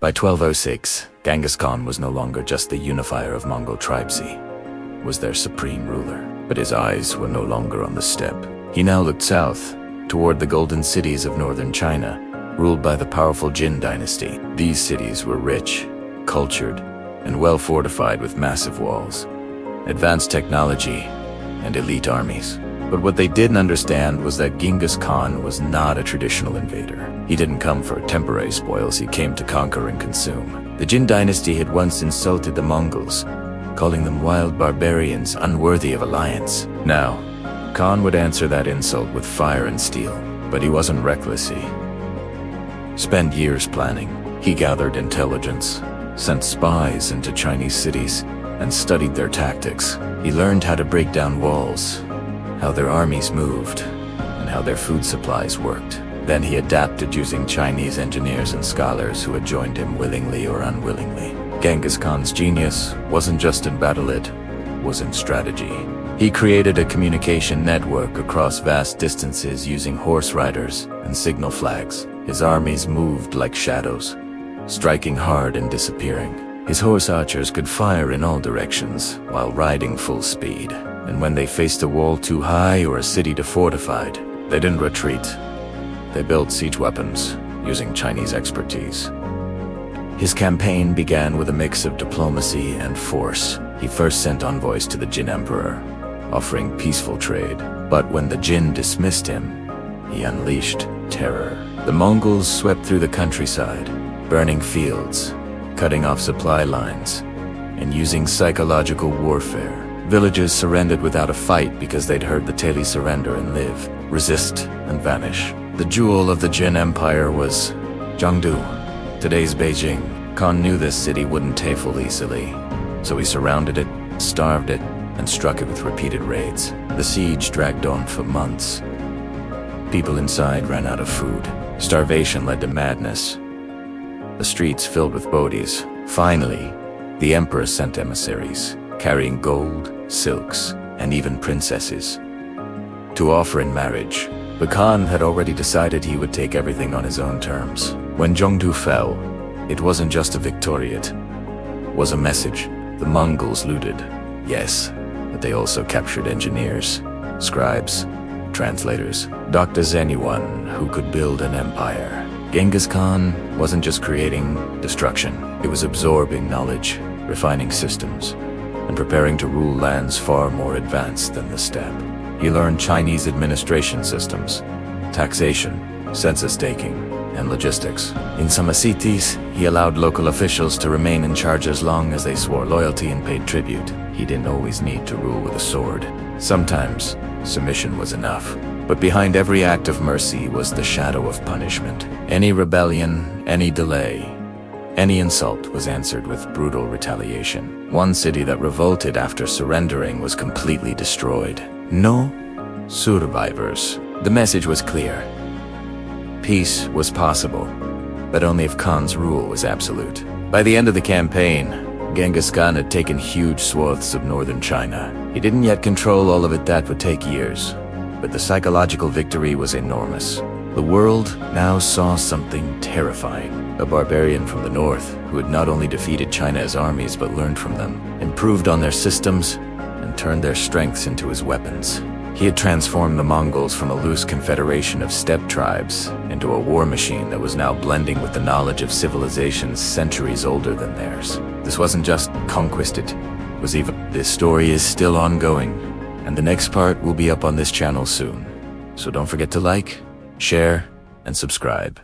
By 1206, Genghis Khan was no longer just the unifier of Mongol tribes, he was their supreme ruler. But his eyes were no longer on the steppe. He now looked south, toward the golden cities of northern China, ruled by the powerful Jin dynasty. These cities were rich, cultured, and well fortified with massive walls, advanced technology, and elite armies. But what they didn't understand was that Genghis Khan was not a traditional invader. He didn't come for temporary spoils, he came to conquer and consume. The Jin dynasty had once insulted the Mongols, calling them wild barbarians unworthy of alliance. Now, Khan would answer that insult with fire and steel, but he wasn't reckless. He spent years planning. He gathered intelligence, sent spies into Chinese cities, and studied their tactics. He learned how to break down walls, how their armies moved, and how their food supplies worked. Then he adapted using Chinese engineers and scholars who had joined him willingly or unwillingly. Genghis Khan's genius wasn't just in battle, it was in strategy. He created a communication network across vast distances using horse riders and signal flags. His armies moved like shadows, striking hard and disappearing. His horse archers could fire in all directions while riding full speed. And when they faced a wall too high or a city too fortified, they didn't retreat. They built siege weapons using Chinese expertise. His campaign began with a mix of diplomacy and force. He first sent envoys to the Jin Emperor, offering peaceful trade. But when the Jin dismissed him, he unleashed terror. The Mongols swept through the countryside, burning fields, cutting off supply lines, and using psychological warfare. Villages surrendered without a fight because they'd heard the tale: surrender and live, resist and vanish. The jewel of the Jin Empire was Jiangdu, today's Beijing. Khan knew this city wouldn't tafel easily, so he surrounded it, starved it, and struck it with repeated raids. The siege dragged on for months. People inside ran out of food. Starvation led to madness. The streets filled with bodies. Finally, the emperor sent emissaries, carrying gold, silks, and even princesses, to offer in marriage. But Khan had already decided he would take everything on his own terms. When Jiangdu fell, it wasn't just a victory, it was a message. The Mongols looted, yes, but they also captured engineers, scribes, translators, doctors, anyone who could build an empire. Genghis Khan wasn't just creating destruction, he was absorbing knowledge, refining systems, and preparing to rule lands far more advanced than the steppe. He learned Chinese administration systems, taxation, census taking, and logistics. In some cities, he allowed local officials to remain in charge as long as they swore loyalty and paid tribute. He didn't always need to rule with a sword. Sometimes, submission was enough. But behind every act of mercy was the shadow of punishment. Any rebellion, any delay, any insult was answered with brutal retaliation. One city that revolted after surrendering was completely destroyed. No survivors. The message was clear. Peace was possible, but only if Khan's rule was absolute. By the end of the campaign, Genghis Khan had taken huge swaths of northern China. He didn't yet control all of it, that would take years. But the psychological victory was enormous. The world now saw something terrifying. A barbarian from the north who had not only defeated China's armies but learned from them, improved on their systems, and turned their strengths into his weapons. He had transformed the Mongols from a loose confederation of steppe tribes into a war machine that was now blending with the knowledge of civilizations centuries older than theirs. This wasn't just conquest, it was even. This story is still ongoing, and the next part will be up on this channel soon. So don't forget to like, share, and subscribe.